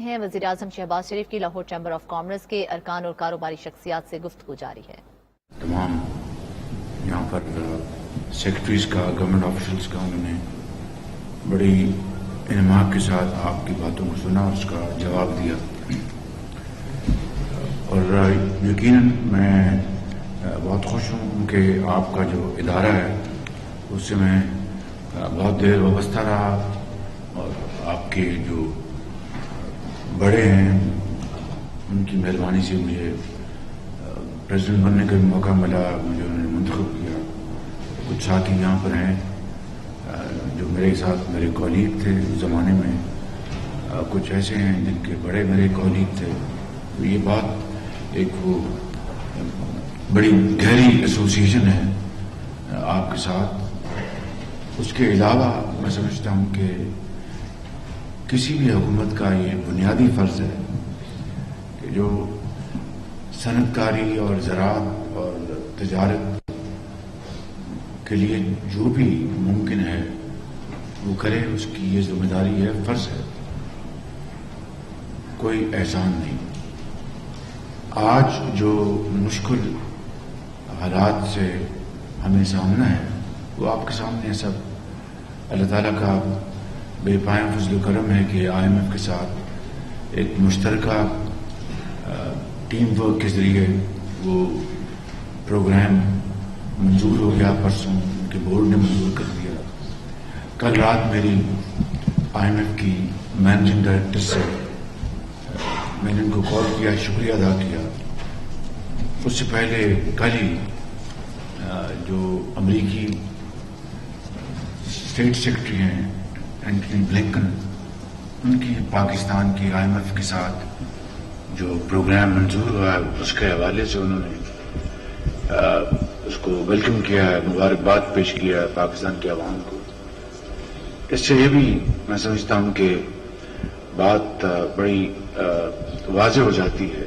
ہیں وزیر اعظم شہباز شریف کی لاہور چیمبر آف کامرس کے ارکان اور کاروباری شخصیات سے گفتگو جاری ہے۔ تمام یہاں پر سیکرٹریز کا، گورنمنٹ آفیشلز کا انہوں نے بڑی انعماق کے ساتھ آپ کی باتوں کو سنا اور اس کا جواب دیا، اور یقیناً میں بہت خوش ہوں کہ آپ کا جو ادارہ ہے اس سے میں بہت دیر وابستہ رہا، اور آپ کے جو بڑے ہیں ان کی مہربانی سے مجھے پریزیڈنٹ بننے کا بھی موقع ملا، مجھے انہوں نے منتخب کیا۔ کچھ ساتھی یہاں پر ہیں جو میرے ساتھ میرے کولیگ تھے اس زمانے میں، کچھ ایسے ہیں جن کے بڑے میرے کولیگ تھے، تو یہ بات ایک وہ بڑی گہری ایسوسیشن ہے آپ کے ساتھ۔ اس کے علاوہ میں سمجھتا ہوں کہ کسی بھی حکومت کا یہ بنیادی فرض ہے کہ جو صنعت کاری اور زراعت اور تجارت کے لیے جو بھی ممکن ہے وہ کرے، اس کی یہ ذمہ داری ہے، فرض ہے، کوئی احسان نہیں۔ آج جو مشکل حالات سے ہمیں سامنا ہے وہ آپ کے سامنے سب اللہ تعالیٰ کا بے پایہ فضل و کرم ہے کہ IMF کے ساتھ ایک مشترکہ ٹیم ورک کے ذریعے وہ پروگرام منظور ہو گیا، پرسوں ان کے بورڈ نے منظور کر دیا۔ کل رات میری IMF کی مینیجنگ ڈائریکٹر سے میں نے ان کو کال کیا، شکریہ ادا کیا۔ اس سے پہلے کل ہی جو امریکی اسٹیٹ سیکرٹری ہیں اینٹنی بلنکن، ان کی پاکستان کی IMF کے ساتھ جو پروگرام منظور ہوا اس کے حوالے سے انہوں نے اس کو ویلکم کیا ہے، مبارکباد پیش کیا ہے پاکستان کے عوام کو۔ اس سے یہ بھی میں سمجھتا ہوں کہ بات بڑی واضح ہو جاتی ہے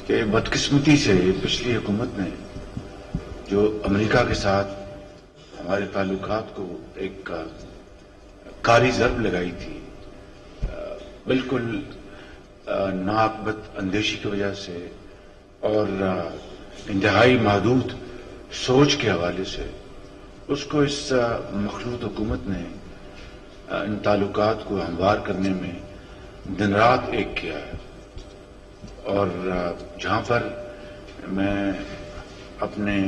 کہ بدقسمتی سے پچھلی حکومت نے جو امریکہ کے ساتھ ہمارے تعلقات کو ایک کاری ضرب لگائی تھی، بالکل ناقبت اندیشی کی وجہ سے اور انتہائی محدود سوچ کے حوالے سے، اس کو اس مخلوط حکومت نے ان تعلقات کو ہموار کرنے میں دن رات ایک کیا ہے۔ اور جہاں پر میں اپنے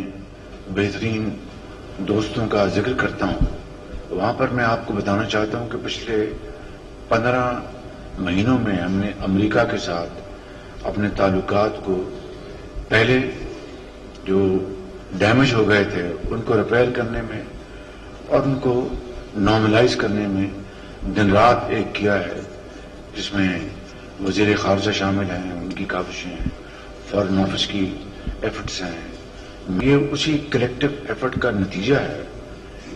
بہترین دوستوں کا ذکر کرتا ہوں، وہاں پر میں آپ کو بتانا چاہتا ہوں کہ پچھلے 15 مہینوں میں ہم نے امریکہ کے ساتھ اپنے تعلقات کو پہلے جو ڈیمیج ہو گئے تھے ان کو ریپیئر کرنے میں اور ان کو نارملائز کرنے میں دن رات ایک کیا ہے، جس میں وزیر خارجہ شامل ہیں، ان کی کاوشیں ہیں، فارن آفس کی ایفرٹس ہیں۔ یہ اسی کلیکٹو ایفرٹ کا نتیجہ ہے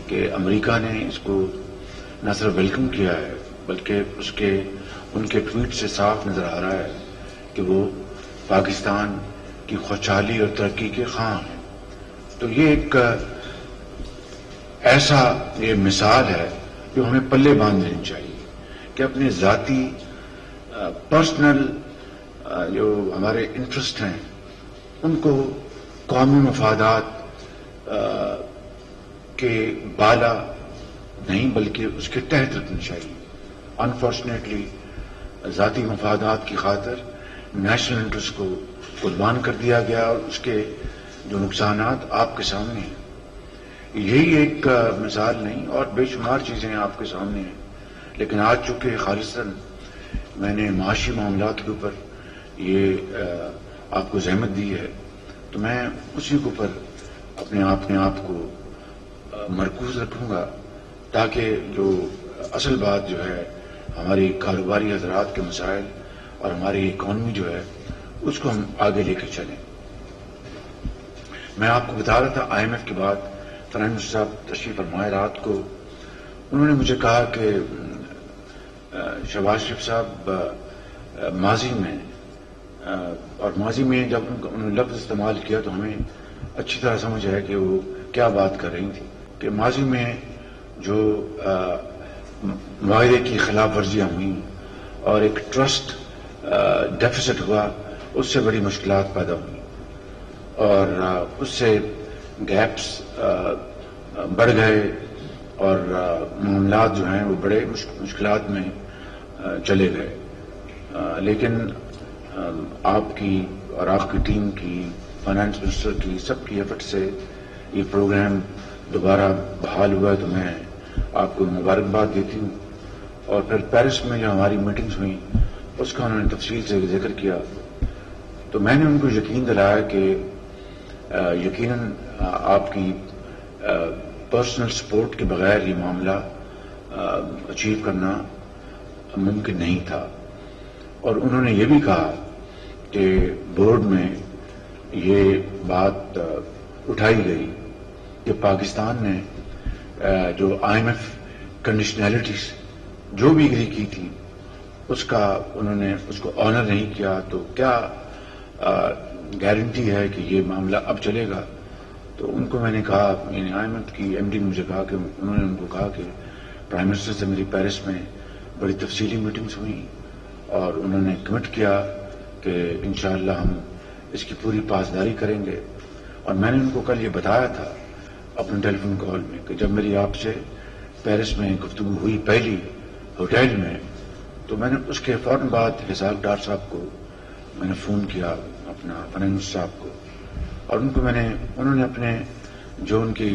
کہ امریکہ نے اس کو نہ صرف ویلکم کیا ہے بلکہ ان کے ٹویٹ سے صاف نظر آ رہا ہے کہ وہ پاکستان کی خوشحالی اور ترقی کے خواہاں ہیں۔ تو یہ ایک ایسا یہ مثال ہے جو ہمیں پلے باندھ لینی چاہیے کہ اپنے ذاتی پرسنل جو ہمارے انٹرسٹ ہیں ان کو قومی مفادات کے بالا نہیں بلکہ اس کے تحت رکھنی چاہیے۔ انفارچونیٹلی ذاتی مفادات کی خاطر نیشنل انٹرسٹ کو قربان کر دیا گیا اور اس کے جو نقصانات آپ کے سامنے ہیں، یہی ایک مثال نہیں اور بے شمار چیزیں آپ کے سامنے ہیں، لیکن آج چونکہ خالصاً میں نے معاشی معاملات کے اوپر یہ آپ کو زحمت دی ہے تو میں اسی کے اوپر اپنے آپ کو مرکوز رکھوں گا، تاکہ جو اصل بات جو ہے ہماری کاروباری حضرات کے مسائل اور ہماری اکانومی جو ہے اس کو ہم آگے لے کے چلیں۔ میں آپ کو بتا رہا تھا IMF کے بعد پرائم منسٹر صاحب تشریف فرمائے رات کو، انہوں نے مجھے کہا کہ شہباز شریف صاحب ماضی میں جب انہوں نے لفظ استعمال کیا تو ہمیں اچھی طرح سمجھ ہے کہ وہ کیا بات کر رہی تھی، کہ ماضی میں جو معاہدے کی خلاف ورزیاں ہوئیں اور ایک ٹرسٹ ڈیفیسٹ ہوا، اس سے بڑی مشکلات پیدا ہوئی اور اس سے گیپس بڑھ گئے اور معاملات جو ہیں وہ بڑے مشکلات میں چلے گئے، لیکن آپ کی اور آپ کی ٹیم کی، فائنانس منسٹر کی، سب کی ایفرٹ سے یہ پروگرام دوبارہ بحال ہوا ہے، تو میں آپ کو مبارکباد دیتی ہوں۔ اور پھر پیرس میں جو ہماری میٹنگز ہوئیں اس کا انہوں نے تفصیل سے ذکر کیا، تو میں نے ان کو یقین دلایا کہ یقیناً آپ کی پرسنل سپورٹ کے بغیر یہ معاملہ اچیو کرنا ممکن نہیں تھا۔ اور انہوں نے یہ بھی کہا کہ بورڈ میں یہ بات اٹھائی گئی کہ پاکستان نے جو IMF کنڈیشنلٹیز جو بھی اگری کی تھی اس کا انہوں نے اس کو آنر نہیں کیا، تو کیا گارنٹی ہے کہ یہ معاملہ اب چلے گا؟ تو ان کو میں نے کہا، یعنی IMF کی MD نے مجھے کہا کہ انہوں نے ان کو کہا کہ پرائم منسٹر سے میری پیرس میں بڑی تفصیلی میٹنگز ہوئیں اور انہوں نے کمٹ کیا کہ انشاءاللہ ہم اس کی پوری پاسداری کریں گے۔ اور میں نے ان کو کل یہ بتایا تھا اپنے ٹیلی فون کال میں کہ جب میری آپ سے پیرس میں گفتگو ہوئی پہلی ہوٹل میں، تو میں نے اس کے فوراً بعد حساب ڈار صاحب کو میں نے فون کیا، اپنا فائنانس صاحب کو، اور ان کو انہوں نے اپنے جو ان کی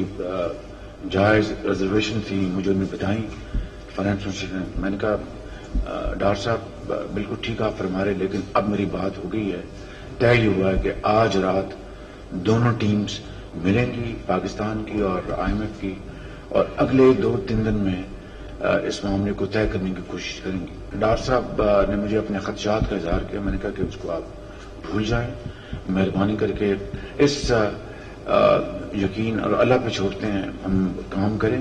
جائز ریزرویشن تھی مجھے انہیں بتائیں فائنانس منسٹر نے۔ میں نے کہا ڈار صاحب بالکل ٹھیک آپ فرما رہے، لیکن اب میری بات ہو گئی ہے، طے یہ ہوا ہے کہ آج رات دونوں ٹیمز ملیں گی، پاکستان کی اور IMF کی، اور اگلے 2-3 دن میں اس معاملے کو طے کرنے کی کوشش کریں گی۔ ڈار صاحب نے مجھے اپنے خدشات کا اظہار کیا، میں نے کہا کہ اس کو آپ بھول جائیں، مہربانی کر کے اس یقین اور اللہ پہ چھوڑتے ہیں، ہم کام کریں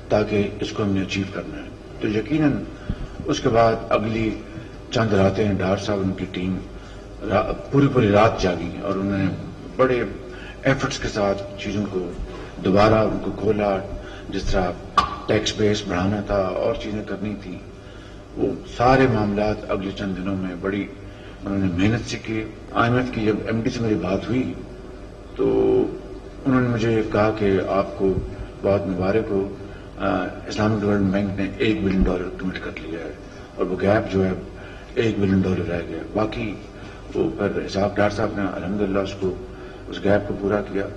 تاکہ اس کو ہم نے اچیو کرنا ہے۔ تو یقیناً اس کے بعد اگلی چند راتیں ڈار صاحب ان کی ٹیم پوری رات جاگی اور انہوں نے بڑے ایفرٹس کے ساتھ چیزوں کو دوبارہ ان کو کھولا، جس طرح ٹیکس بیس بڑھانا تھا اور چیزیں کرنی تھی، وہ سارے معاملات اگلے چند دنوں میں بڑی انہوں نے محنت سے کی۔ IMF کی جب MD سے میری بات ہوئی تو انہوں نے مجھے کہا کہ آپ کو بہت مبارک ہو، اسلامک ڈیولپمنٹ بینک نے $1 بلین کمٹ کر لیا ہے اور وہ گیپ جو ہے $1 بلین رہ گیا، باقی وہ پھر حساب ڈار صاحب نے الحمدللہ اس گیپ کو پورا کیا۔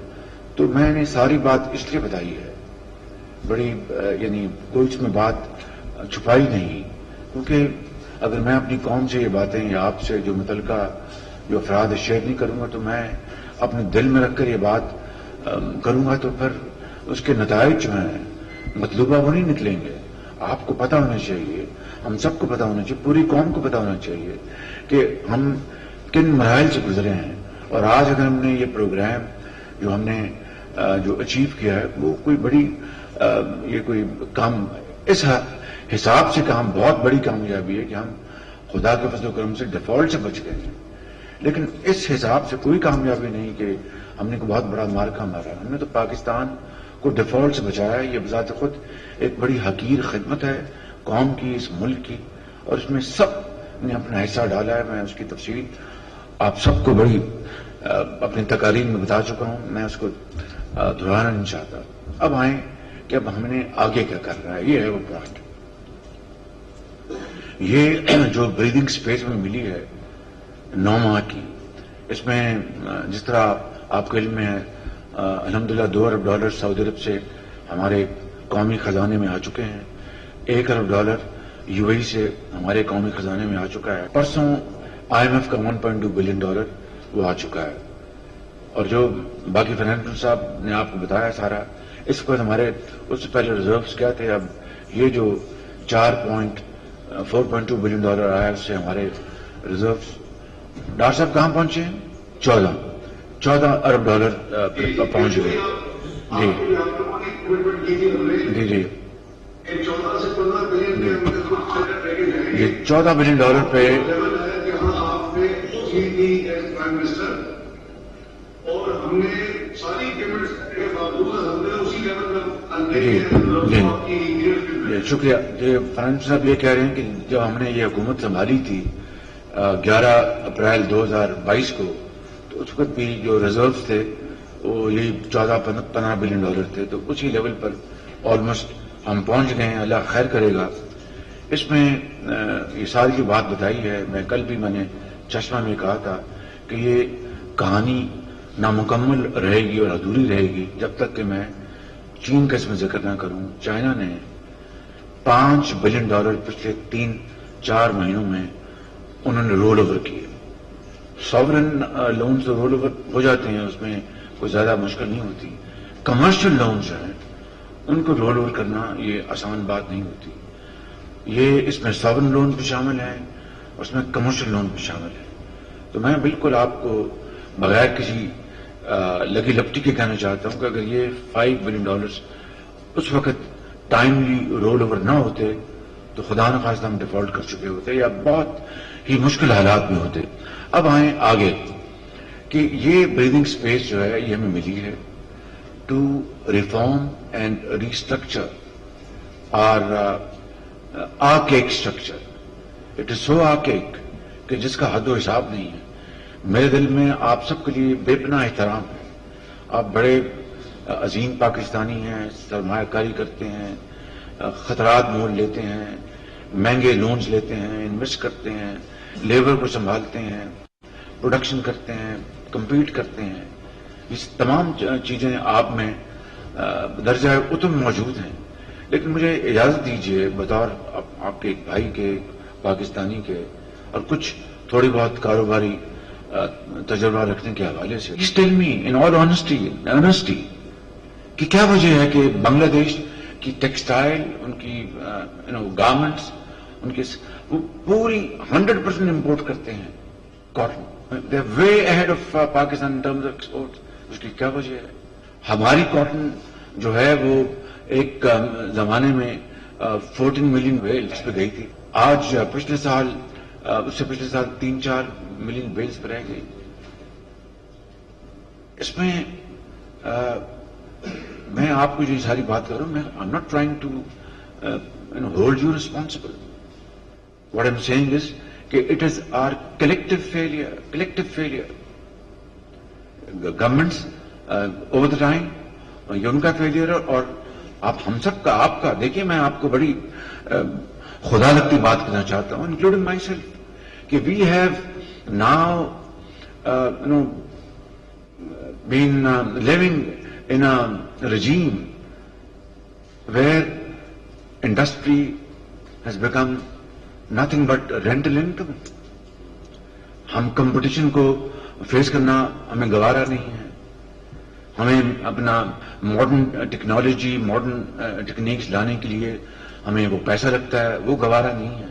تو میں نے ساری بات اس لیے بتائی ہے، بڑی یعنی کوئی اس میں بات چھپائی نہیں، کیونکہ اگر میں اپنی قوم سے یہ باتیں یا آپ سے جو متعلقہ جو افراد شیئر نہیں کروں گا تو میں اپنے دل میں رکھ کر یہ بات کروں گا تو پھر اس کے نتائج جو ہیں مطلوبہ وہ نہیں نکلیں گے۔ آپ کو پتہ ہونا چاہیے، ہم سب کو پتہ ہونا چاہیے، پوری قوم کو پتہ ہونا چاہیے کہ ہم کن مراحل سے گزرے ہیں، اور آج اگر ہم نے یہ پروگرام جو ہم نے جو اچیو کیا ہے وہ کوئی بڑی یہ کوئی کام اس حساب سے کام بہت بڑی کامیابی ہے کہ ہم خدا کے فضل و کرم سے ڈیفالٹ سے بچ گئے ہیں، لیکن اس حساب سے کوئی کامیابی نہیں کہ ہم نے کوئی بہت بڑا مارکا مارا ہے۔ ہم نے تو پاکستان کو ڈیفالٹ سے بچایا ہے، یہ بذات خود ایک بڑی حقیر خدمت ہے قوم کی، اس ملک کی، اور اس میں سب نے اپنا حصہ ڈالا ہے۔ میں اس کی تفصیل آپ سب کو بڑی اپنی تقاریر میں بتا چکا ہوں، میں اس کو دہرانا نہیں چاہتا۔ اب آئیں کہ اب ہم نے آگے کیا کرنا ہے، یہ ہے وہ پوائنٹ۔ یہ جو بریدنگ سپیس میں ملی ہے 9 ماہ کی، اس میں جس طرح آپ کے علم میں ہے الحمدللہ $2 ارب سعودی عرب سے ہمارے قومی خزانے میں آ چکے ہیں، $1 ارب UAE سے ہمارے قومی خزانے میں آ چکا ہے، پرسوں IMF کا $1.2 بلین وہ آ چکا ہے، اور جو باقی فائنانس صاحب نے آپ کو بتایا سارا، اس کے بعد ہمارے اس سے پہلے ریزروز کیا تھے، اب یہ جو $4.2 بلین آیا ہے اس سے ہمارے ریزروز ڈاکٹر صاحب کہاں پہنچے ہیں؟ 14 ارب ڈالر پہنچ گئے۔ جی جی جی 14 بلین ڈالر پہ اور ہم نے جی شکریہ. فرنٹ صاحب یہ کہہ رہے ہیں کہ جب ہم نے یہ حکومت سنبھالی تھی 11 اپریل 2022 کو، تو اس وقت بھی جو ریزروز تھے وہ یہی 14-15 بلین ڈالر تھے، تو اسی لیول پر آلموسٹ ہم پہنچ گئے ہیں. اللہ خیر کرے گا. اس میں یہ ساری جو بات بتائی ہے، میں نے چشمہ میں کہا تھا کہ یہ کہانی نامکمل رہے گی اور ادھوری رہے گی جب تک کہ میں چین کا اس میں ذکر نہ کروں. چائنا نے $5 بلین پچھلے 3-4 مہینوں میں انہوں نے رول اوور کیے. ساورن لونز تو رول اوور ہو جاتے ہیں، اس میں کوئی زیادہ مشکل نہیں ہوتی. کمرشل لونز ہیں ان کو رول اوور کرنا یہ آسان بات نہیں ہوتی. یہ اس میں ساورن لون بھی شامل ہے، اس میں کمرشل لون بھی شامل ہے. تو میں بالکل آپ کو بغیر کسی لگی لپٹی کے کہنا چاہتا ہوں کہ اگر یہ $5 بلین اس وقت ٹائملی رول اوور نہ ہوتے تو خدا نخواستہ ہم ڈیفالٹ کر چکے ہوتے یا بہت ہی مشکل حالات میں ہوتے. اب آئیں آگے کہ یہ بریدنگ سپیس جو ہے یہ ہمیں ملی ہے ٹو ریفارم اینڈ ریسٹرکچر اور آرکیک اسٹرکچر. اٹ از سو آرکیک کہ جس کا حد و حساب نہیں ہے. میرے دل میں آپ سب کے لیے بے پناہ احترام ہے. آپ بڑے عظیم پاکستانی ہیں، سرمایہ کاری کرتے ہیں، خطرات مول لیتے ہیں، مہنگے لونز لیتے ہیں، انویسٹ کرتے ہیں، لیبر کو سنبھالتے ہیں، پروڈکشن کرتے ہیں، کمپیٹ کرتے ہیں. یہ تمام چیزیں آپ میں درجہ اتم موجود ہیں. لیکن مجھے اجازت دیجیے بطور آپ کے ایک بھائی کے، پاکستانی کے، اور کچھ تھوڑی بہت کاروباری تجربہ رکھنے کے حوالے سے please tell me in all honesty کہ کیا وجہ ہے کہ بنگلہ دیش کی ٹیکسٹائل، ان کی گارمنٹس، ان کے وہ پوری 100% امپورٹ کرتے ہیں cotton. They are way ahead of Pakistan in terms of export. اس کی کیا وجہ ہے؟ ہماری کاٹن جو ہے وہ ایک زمانے میں 14 ملین بیلز پہ گئی تھی. آج پچھلے سال اس سے پچھلے سال 3-4 ملین بیلز پہ رہ گئی. اس میں میں آپ کو جو ساری بات کر رہا ہوں، میں I am not trying to hold you responsible. What I am seeing is کہ it is our collective failure. Governments over the time یہ ان کا فیلئر ہے اور ہم سب کا، آپ کا. دیکھیے میں آپ کو بڑی خدا لگتی بات کرنا چاہتا ہوں انکلوڈنگ مائی سیلف کہ we have now been living in a regime where industry has become nothing but rental income. ہم کمپٹیشن کو فیس کرنا ہمیں گوارا نہیں ہے. ہمیں اپنا ماڈرن ٹیکنالوجی، ماڈرن ٹیکنیکس لانے کے لیے ہمیں وہ پیسہ لگتا ہے، وہ گوارا نہیں ہے.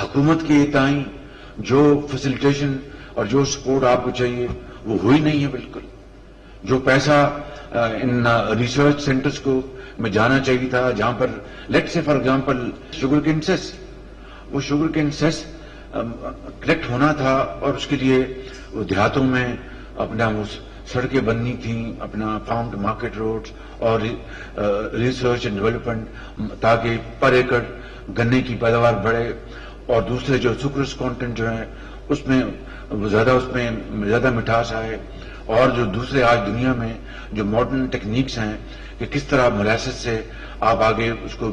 حکومت کے تئیں جو فیسیلیٹیشن اور جو سپورٹ آپ کو چاہیے وہ ہوئی نہیں ہے. بالکل جو پیسہ ان ریسرچ سینٹرز کو میں جانا چاہیے تھا، جہاں پر لیٹ سے فار ایگزامپل شوگر کین سیس، وہ شوگر کین سیس کلیکٹ ہونا تھا اور اس کے لیے وہ دیہاتوں میں اپنا وہ سڑکیں بننی تھیں، اپنا فارم ٹو مارکیٹ روڈز اور ریسرچ اینڈ ڈیولپمنٹ تاکہ پر ایکڑ گنے کی پیداوار بڑھے اور دوسرے جو سکروس کانٹینٹ جو ہے اس میں زیادہ مٹھاس آئے. اور جو دوسرے آج دنیا میں جو ماڈرن ٹیکنیکس ہیں کہ کس طرح مولاسس سے آپ آگے اس کو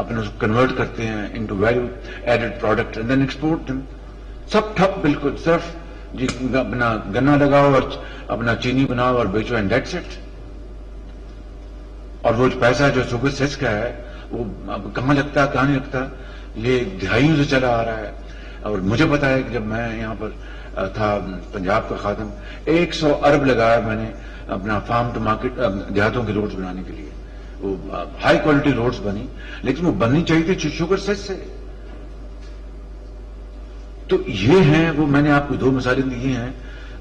اپنے کنورٹ کرتے ہیں into value added product and then export them, سب ٹھپ. بالکل صرف جی اپنا گنا لگاؤ اور اپنا چینی بناؤ اور بیچو اینڈ دیٹس اٹ. اور وہ پیسہ جو شوگر سیس کا ہے وہ اب کہاں لگتا ہے کہاں نہیں لگتا، یہ دہائیوں سے چلا آ رہا ہے. اور مجھے پتا ہے کہ جب میں یہاں پر تھا پنجاب کا خادم، 100 ارب لگایا میں نے اپنا فارم ٹو مارکیٹ دیہاتوں کے روڈز بنانے کے لیے. وہ ہائی کوالٹی روڈز بنی، لیکن وہ بننی چاہیے تھی شوگر سیس سے. تو یہ ہیں وہ میں نے آپ کو 2 مثالیں دی ہیں،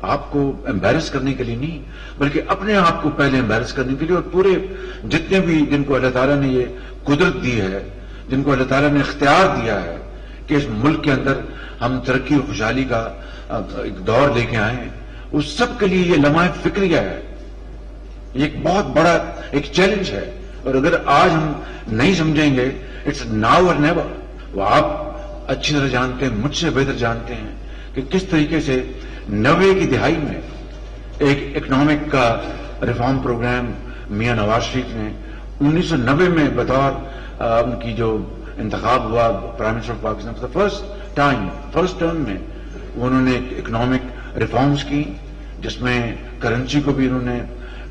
آپ کو امبیرس کرنے کے لیے نہیں بلکہ اپنے آپ کو پہلے امبیرس کرنے کے لیے. اور پورے جتنے بھی جن کو اللہ تعالیٰ نے یہ قدرت دی ہے، جن کو اللہ تعالیٰ نے اختیار دیا ہے کہ اس ملک کے اندر ہم ترقی اور خوشحالی کا ایک دور لے کے آئے ہیں، اس سب کے لیے یہ لمحہ فکریہ ہے یہ ایک بہت بڑا ایک چیلنج ہے، اور اگر آج ہم نہیں سمجھیں گے اٹس ناؤ اور نیور. وہ آپ اچھی طرح جانتے ہیں، مجھ سے بہتر جانتے ہیں کہ کس طریقے سے 90 کی دہائی میں ایک اکنامک کا ریفارم پروگرام میاں نواز شریف نے 1990 میں بطور ان کی جو انتخاب ہوا prime minister of Pakistan first term میں انہوں نے اکنامک ریفارمز کی، جس میں کرنسی کو بھی انہوں نے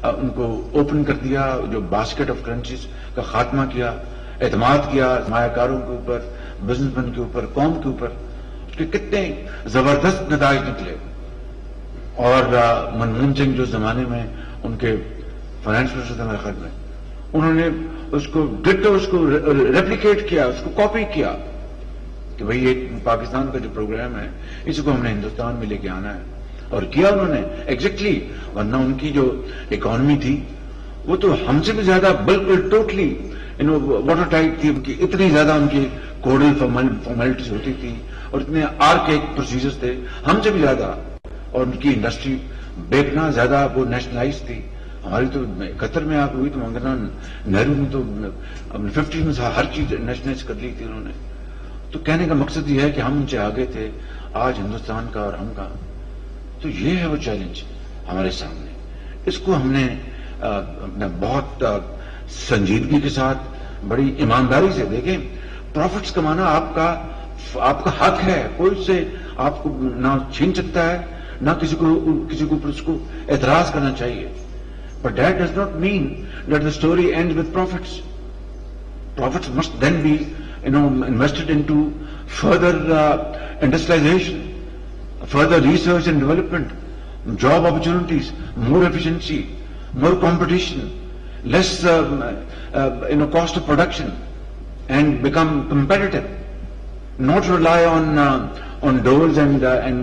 ان کو اوپن کر دیا، جو باسکٹ آف کرنسیز کا خاتمہ کیا، اعتماد کیا سرمایہ کاروں کے اوپر، بزنس مین کے اوپر، قوم کے اوپر. اس کے کتنے زبردست نتائج نکلے. اور منموہن سنگھ جو زمانے میں ان کے فائنانس منسٹر تھے میرے خیال میں، انہوں نے اس کو ریپلیکیٹ کیا، اس کو کاپی کیا کہ بھئی یہ پاکستان کا جو پروگرام ہے اس کو ہم نے ہندوستان میں لے کے آنا ہے، اور کیا انہوں نے ایگزیکٹلی. ورنہ ان کی جو اکانومی تھی وہ تو ہم سے بھی زیادہ بالکل ٹوٹلی واٹر ٹائٹ تھی. ان کی اتنی زیادہ ان کی کوڈل فارمیلٹیز ہوتی تھی اور اتنے آرکیک پروسیجرز تھے ہم سے بھی زیادہ. اور ان کی انڈسٹری بیکنا زیادہ وہ نیشنلائز تھی. ہماری تو قطر میں آپ ہوئی تو مولانا نہرو نے تو 50 میں ہر چیز نیشنلائز کر لی تھی انہوں نے. تو کہنے کا مقصد یہ ہے کہ ہم ان سے آگے تھے آج ہندوستان کا اور ہم کا. تو یہ ہے وہ چیلنج ہمارے سامنے. اس کو ہم نے بہت سنجیدگی کے ساتھ بڑی ایمانداری سے دیکھیں. پروفٹس کمانا آپ کا حق ہے، کوئی سے آپ کو نہ چھین سکتا ہے، نہ کسی کو اوپر اس کو اعتراض کرنا چاہیے. But that does not mean that the story end with profits. Profits must then be invested into further industrialization, further research and development, job opportunities, more efficiency, more competition, less cost of production, and become competitive. Not rely on doles and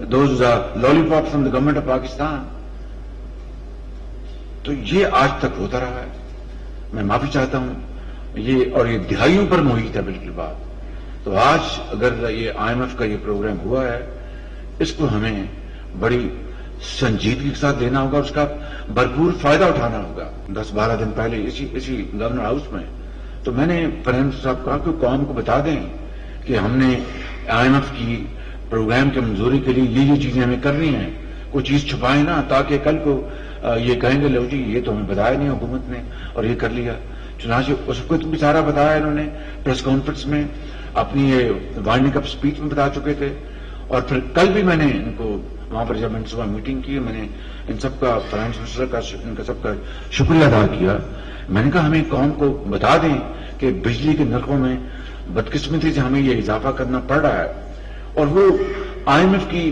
those lollipops from the government of Pakistan. تو یہ آج تک ہوتا رہا ہے. میں معافی چاہتا ہوں، یہ دہائیوں پر محیط ہے بالکل بات. تو آج اگر یہ IMF کا یہ پروگرام ہوا ہے، اس کو ہمیں بڑی سنجیدگی کے ساتھ لینا ہوگا، اس کا بھرپور فائدہ اٹھانا ہوگا. 10-12 دن پہلے اسی گورنر ہاؤس میں تو میں نے پرائم منسٹر صاحب کہا کہ قوم کو بتا دیں کہ ہم نے IMF کی پروگرام کی منظوری کے لیے یہ چیزیں ہمیں کرنی ہیں. کوئی چیز چھپائیں نا تاکہ کل کو یہ کہیں گے لو جی یہ تو ہمیں بتایا نہیں حکومت نے اور یہ کر لیا. چنانچہ اس کو بھی سارا بتایا انہوں نے پریس کانفرنس میں، اپنی یہ وائنڈنگ اپ اسپیچ میں بتا چکے تھے. اور پھر کل بھی میں نے ان کو وہاں پر جب میں نے صبح میٹنگ کی، میں نے ان سب کا پرائم منسٹر کا ان کا سب کا شکریہ ادا کیا. میں نے کہا ہمیں قوم کو بتا دیں کہ بجلی کے نرخوں میں بدقسمتی سے ہمیں یہ اضافہ کرنا پڑ رہا ہے، اور وہ IMF کی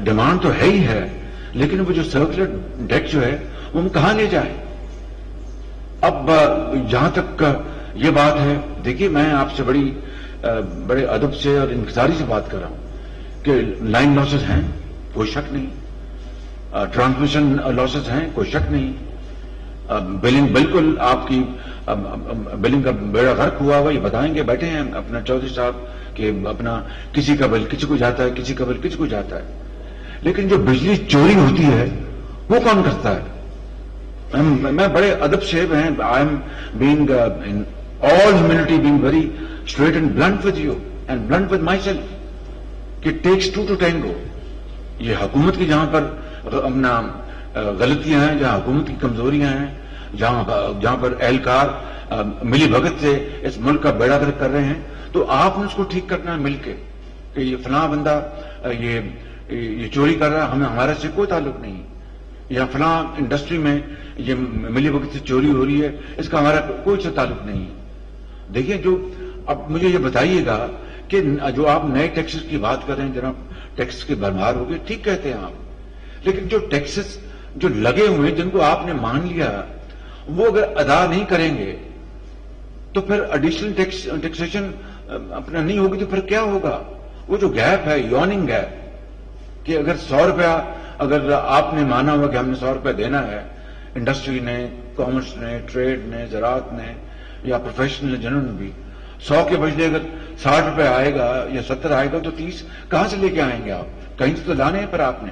ڈیمانڈ تو ہے ہی ہے، لیکن وہ جو سرکولر ڈیٹ جو ہے وہ ہم کہاں لے جائیں. اب جہاں تک یہ بات ہے، دیکھیے میں آپ سے بڑے ادب سے اور انکساری سے بات کر رہا ہوں کہ لائن لاسز ہیں، کوئی شک نہیں، ٹرانسمیشن لاسز ہیں، کوئی شک نہیں، بلنگ بالکل آپ کی بلنگ کا بیڑا غرق ہوا ہوا، یہ بتائیں گے. بیٹھے ہیں اپنا چودھری صاحب کہ اپنا کسی کا بل کسی کو جاتا ہے، کسی کا بل کسی کو جاتا ہے. لیکن جو بجلی چوری ہوتی ہے وہ کون کرتا ہے؟ میں بڑے ادب سے I am being in all humanity being very straight and blunt with you and blunt with myself کہ ٹیکس 2 to tango. یہ حکومت کی جہاں پر اپنا غلطیاں ہیں، جہاں حکومت کی کمزوریاں ہیں، جہاں پر اہلکار ملی بھگت سے اس ملک کا بیڑا گرک کر رہے ہیں، تو آپ نے اس کو ٹھیک کرنا ہے مل کے کہ یہ فلاں بندہ یہ چوری کر رہا ہے، ہمارے سے کوئی تعلق نہیں، یا فلاں انڈسٹری میں یہ ملی بھگت سے چوری ہو رہی ہے، اس کا ہمارا کوئی سے تعلق نہیں. دیکھیے اب مجھے یہ بتائیے گا کہ جو آپ نئے ٹیکسز کی بات کر رہے ہیں جناب، ٹیکس کی بھرمار ہو گئی، ٹھیک کہتے ہیں آپ، لیکن جو ٹیکسز جو لگے ہوئے جن کو آپ نے مان لیا وہ اگر ادا نہیں کریں گے تو پھر ایڈیشنل ٹیکسیشن اپنا نہیں ہوگی تو پھر کیا ہوگا؟ وہ جو گیپ ہے، یوننگ گیپ، کہ اگر 100 روپیہ اگر آپ نے مانا ہوا کہ ہم نے 100 روپیہ دینا ہے، انڈسٹری نے، کامرس نے، ٹریڈ نے، زراعت نے یا پروفیشنل جنہوں نے بھی 100 کے بجلے اگر 60 روپے آئے گا یا 70 آئے گا تو 30 کہاں سے لے کے آئیں گے آپ؟ کہیں سے تو لانے ہیں پر آپ نے.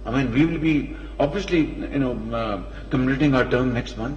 I mean, we will be obviously, completing our term next month,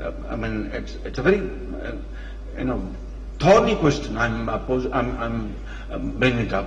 I mean, it's a very, thorny question. I'm bringing it up.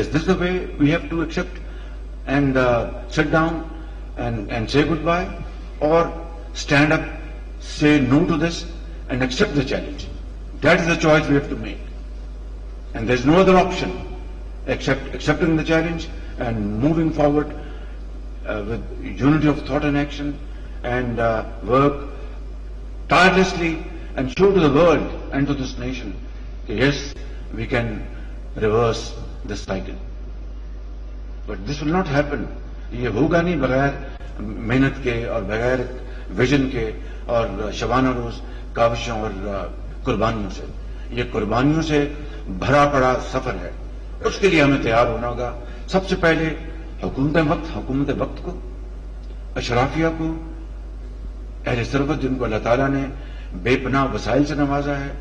is this the way we have to accept and sit down and say goodbye, or stand up, say no to this and accept the challenge? That is the choice we have to make, and there's no other option except accepting the challenge and moving forward with unity of thought and action, and work tirelessly and show to the world and to this nation that yes, we can reverse this cycle. But this will not happen. یہ ہوگا نہیں بغیر محنت کے اور بغیر vision کے اور شبانہ روز کاوشوں اور قربانیوں سے. یہ قربانیوں سے بھرا پڑا سفر ہے. اس کے لیے ہمیں تیار ہونا ہوگا. سب سے پہلے حکومت وقت کو، اشرافیہ کو، اہل ثروت جن کو اللہ تعالیٰ نے بے پناہ وسائل سے نوازا ہے،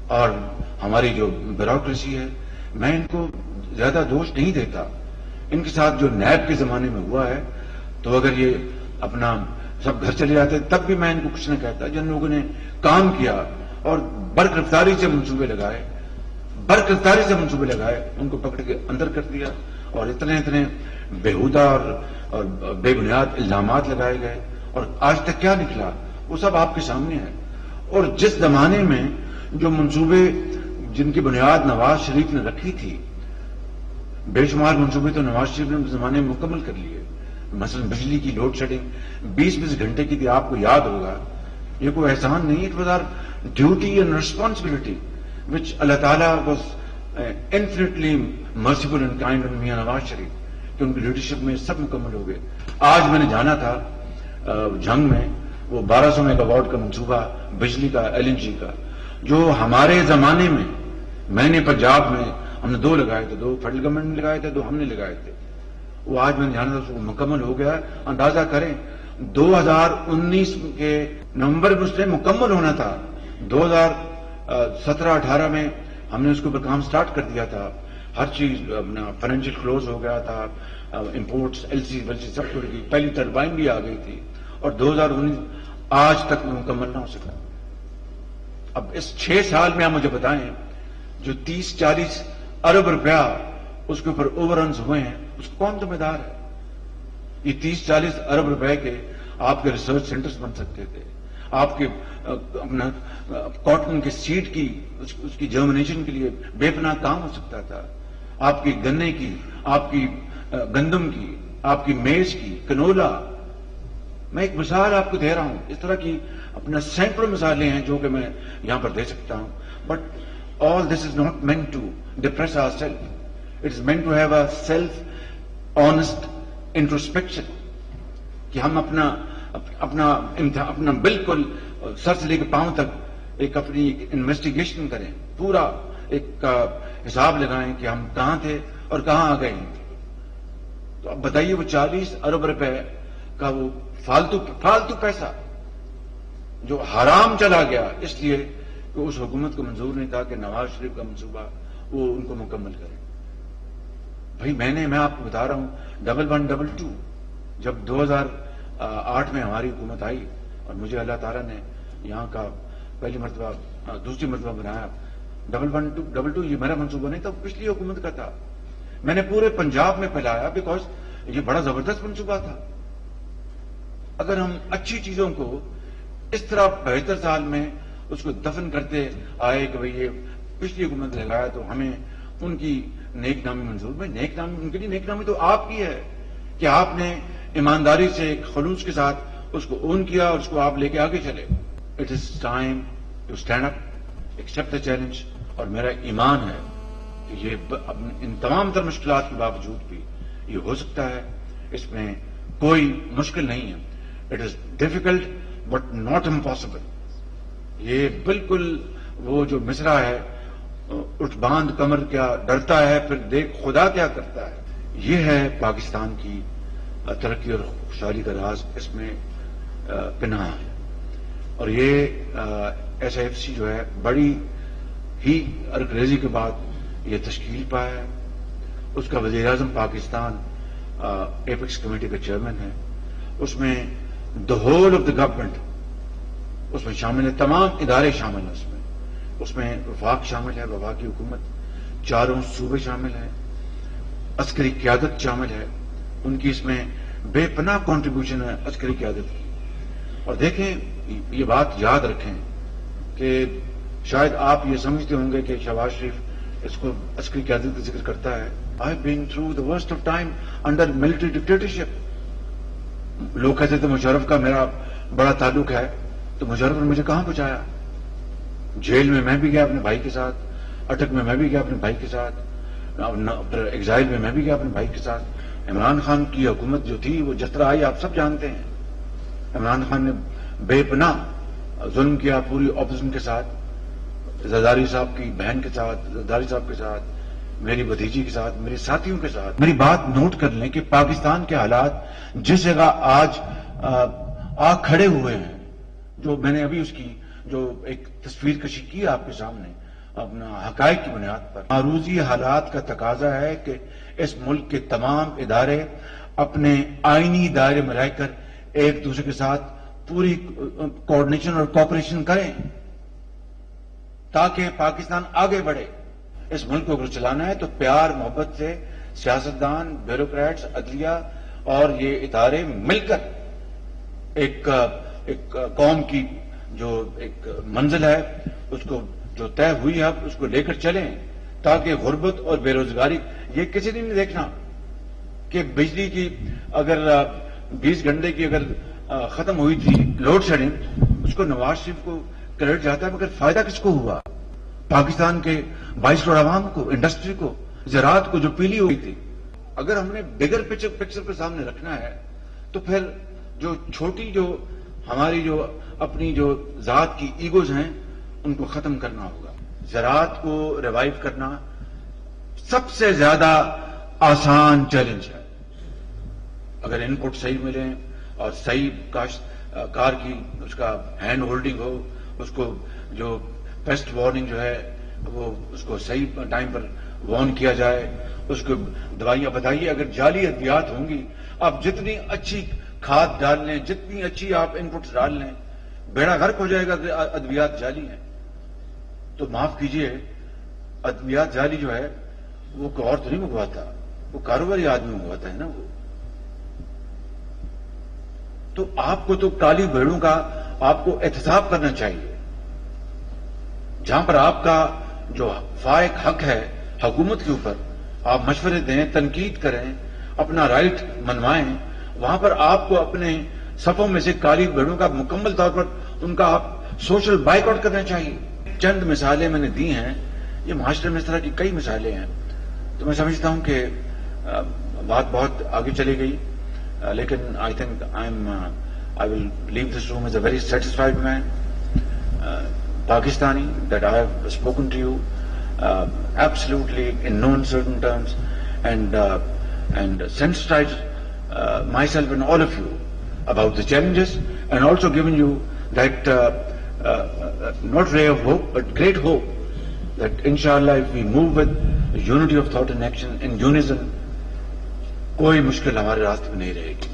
اور ہماری جو بیوروکریسی ہے، میں ان کو زیادہ دوش نہیں دیتا. ان کے ساتھ جو نیب کے زمانے میں ہوا ہے، تو اگر یہ اپنا سب گھر چلے جاتے تب بھی میں ان کو کچھ نہ کہتا. جن لوگوں نے کام کیا اور برگرفتاری سے منصوبے لگائے ان کو پکڑ کے اندر کر دیا، اور اتنے بےہودہ اور بے بنیاد الزامات لگائے گئے، اور آج تک کیا نکلا وہ سب آپ کے سامنے ہے. اور جس زمانے میں جو منصوبے جن کی بنیاد نواز شریف نے رکھی تھی، بے شمار منصوبے تو نواز شریف نے اس زمانے میں مکمل کر لیے. مثلا بجلی کی لوڈ شیڈنگ 20 گھنٹے کی تھی، آپ کو یاد ہوگا. یہ کوئی احسان نہیں، it was our duty and responsibility which اللہ تعالیٰ was infinitely merciful and kind on Mian Nawaz شریف کہ ان کی لیڈرشپ میں سب مکمل ہو گئے. آج میں نے جانا تھا جنگ میں وہ 1200 میگا واٹ کا منصوبہ بجلی کا LNG کا، جو ہمارے زمانے میں نے پنجاب میں ہم نے 2 لگائے تھے، 2 فیڈرل گورنمنٹ نے لگائے تھے، 2 ہم نے لگائے تھے. وہ آج میں نے جانا تھا، مکمل ہو گیا. اندازہ کریں 2019 کے نومبر میں اس نے مکمل ہونا تھا. 2017-18 میں ہم نے اس کے اوپر کام سٹارٹ کر دیا تھا. ہر چیز اپنا فائنینشیل کلوز ہو گیا تھا، امپورٹس LC سب چھوڑ گئی، پہلی ٹربائن بھی آ گئی تھی، اور 2019 آج تک مکمل نہ ہو سکا. اب اس 6 سال میں آپ مجھے بتائیں جو 30-40 ارب روپیہ اس کے اوپر اوور رنز ہوئے ہیں، اس کو کون ذمہ دار ہے؟ یہ 30-40 ارب روپے کے آپ کے ریسرچ سینٹرز بن سکتے تھے، آپ کے اپنا کاٹن کے سیڈ کی اس کی جرمنیشن کے لیے بے پناہ کام ہو سکتا تھا. آپ کی گنے کی، آپ کی گندم کی، آپ کی میز کی، کنولا. میں ایک مثال آپ کو دے رہا ہوں، اس طرح کی اپنا سینکڑوں مثالیں ہیں جو کہ میں یہاں پر دے سکتا ہوں. But all this is not meant to depress ourselves. It is meant to have a self-honest introspection. کہ ہم اپنا بالکل سر سے لے کے پاؤں تک ایک اپنی انویسٹیگیشن کریں، پورا ایک حساب لگائیں کہ ہم کہاں تھے اور کہاں آ گئے ہیں. تو اب بتائیے وہ 40 ارب روپے کا وہ فالتو پیسہ جو حرام چلا گیا اس لیے کہ اس حکومت کو منظور نہیں تھا کہ نواز شریف کا منصوبہ وہ ان کو مکمل کرے. بھائی میں آپ کو بتا رہا ہوں 1122 جب 2008 میں ہماری حکومت آئی اور مجھے اللہ تعالیٰ نے یہاں کا پہلی مرتبہ دوسری مرتبہ بنایا، 1122 یہ میرا منصوبہ نہیں تھا، پچھلی حکومت کا تھا. میں نے پورے پنجاب میں پھیلایا بیکاز یہ بڑا زبردست منصوبہ تھا. اگر ہم اچھی چیزوں کو اس طرح 72 سال میں اس کو دفن کرتے آئے کہ بھئی یہ پچھلی حکومت نے لگایا تو ہمیں ان کی نیک نامی منظور. میں نیک نامی، ان کے لیے نیک نامی تو آپ کی ہے کہ آپ نے ایمانداری سے خلوص کے ساتھ اس کو اون کیا اور اس کو آپ لے کے آگے چلے. It is time to stand up, accept the challenge. اور میرا ایمان ہے کہ یہ ان تمام تر مشکلات کے باوجود بھی یہ ہو سکتا ہے، اس میں کوئی مشکل نہیں ہے. It is difficult but not impossible. یہ بالکل وہ جو مصرع ہے، اٹھ باندھ کمر کیا ڈرتا ہے پھر دیکھ خدا کیا کرتا ہے. یہ ہے پاکستان کی ترقی اور خوشحالی کا راز، اس میں پنہاں ہے. اور یہ SIFC جو ہے بڑی ہی ارکریزی کے بعد یہ تشکیل پایا ہے. اس کا وزیر اعظم پاکستان ایپیکس کمیٹی کا چیئرمین ہے. اس میں the whole of the government اس میں شامل ہے، تمام ادارے شامل ہیں. اس میں وفاق شامل ہے، وفاقی حکومت، 4 صوبے شامل ہیں، عسکری قیادت شامل ہے. ان کی اس میں بے پناہ کنٹریبیوشن ہے عسکری قیادت کی. اور دیکھیں یہ بات یاد رکھیں کہ شاید آپ یہ سمجھتے ہوں گے کہ شہباز شریف اس کو عسکری قیادت کا ذکر کرتا ہے. I have been through the worst of time under military dictatorship. لوگ کہتے تھے مشرف کا میرا بڑا تعلق ہے، تو مشرف نے مجھے کہاں پہنچایا؟ جیل میں بھی گیا اپنے بھائی کے ساتھ، اٹک میں بھی گیا اپنے بھائی کے ساتھ، ایگزائل میں بھی گیا اپنے بھائی کے ساتھ. عمران خان کی حکومت جو تھی وہ جس طرح آئی آپ سب جانتے ہیں. عمران خان نے بے پناہ ظلم کیا پوری اپوزیشن کے ساتھ, زرداری صاحب کی بہن کے ساتھ, زرداری صاحب کے ساتھ, میری بھتیجی کے ساتھ, میرے ساتھیوں کے ساتھ. میری بات نوٹ کر لیں کہ پاکستان کے حالات جس جگہ آج آ کھڑے ہوئے ہیں, جو میں نے ابھی اس کی جو ایک تصویر کشی کی آپ کے سامنے اپنا حقائق کی بنیاد پر, معروضی حالات کا تقاضا ہے کہ اس ملک کے تمام ادارے اپنے آئینی دائرے میں رہ کر ایک دوسرے کے ساتھ پوری کوآرڈینیشن اور کوآپریشن کریں تاکہ پاکستان آگے بڑھے. اس ملک کو اگر چلانا ہے تو پیار محبت سے سیاستدان, بیوروکریٹس, عدلیہ اور یہ ادارے مل کر ایک قوم کی جو ایک منزل ہے اس کو جو طے ہوئی ہے اس کو لے کر چلیں تاکہ غربت اور بے روزگاری, یہ کسی نے نہیں دیکھنا کہ بجلی کی اگر 20 گھنٹے کی اگر ختم ہوئی تھی لوڈ شیڈنگ, اس کو نواز شریف کو کریڈٹ جاتا ہے, مگر فائدہ کس کو ہوا؟ پاکستان کے 22 کروڑ عوام کو, انڈسٹری کو, زراعت کو جو پیلی ہوئی تھی. اگر ہم نے بگر پکچر کو سامنے رکھنا ہے تو پھر جو چھوٹی جو ہماری جو اپنی جو ذات کی ایگوز ہیں ان کو ختم کرنا ہوگا. زراعت کو ریوائیو کرنا سب سے زیادہ آسان چیلنج ہے. اگر ان پٹ صحیح ملیں اور صحیح کار کی اس کا ہینڈ ہولڈنگ ہو, اس کو جو پیسٹ وارننگ جو ہے وہ اس کو صحیح ٹائم پر وارن کیا جائے, اس کو دوائیاں بتائیے. اگر جعلی ادویات ہوں گی, آپ جتنی اچھی کھاد ڈال لیں, جتنی اچھی آپ ان پٹس ڈال لیں, بیڑا غرق ہو جائے گا کہ ادویات جعلی ہیں. تو معاف کیجئے, ادویات جعلی جو ہے وہ کوئی اور تو نہیں منگواتا, وہ کاروباری آدمی منگواتا ہے نا. وہ تو آپ کو تو کالی بھیڑوں کا آپ کو احتساب کرنا چاہیے. جہاں پر آپ کا جو فائق حق ہے حکومت کے اوپر, آپ مشورے دیں, تنقید کریں, اپنا رائٹ منوائیں, وہاں پر آپ کو اپنے صفوں میں سے کالی بھیڑوں کا مکمل طور پر ان کا آپ سوشل بائیک آؤٹ کرنا چاہیے. چند مثالیں میں نے دی ہیں, یہ معاشرے میں اس طرح کی کئی مثالیں ہیں. تو میں سمجھتا ہوں کہ بات بہت آگے چلی گئی, لیکن I think I will leave this room as a very satisfied man Pakistani, that I have spoken to you absolutely in no uncertain terms and sensitized myself and all of you about the challenges, and also given you that not ray of hope but great hope that inshallah if we move with unity of thought and action in unison, کوئی مشکل ہمارے راستے میں نہیں رہے گی.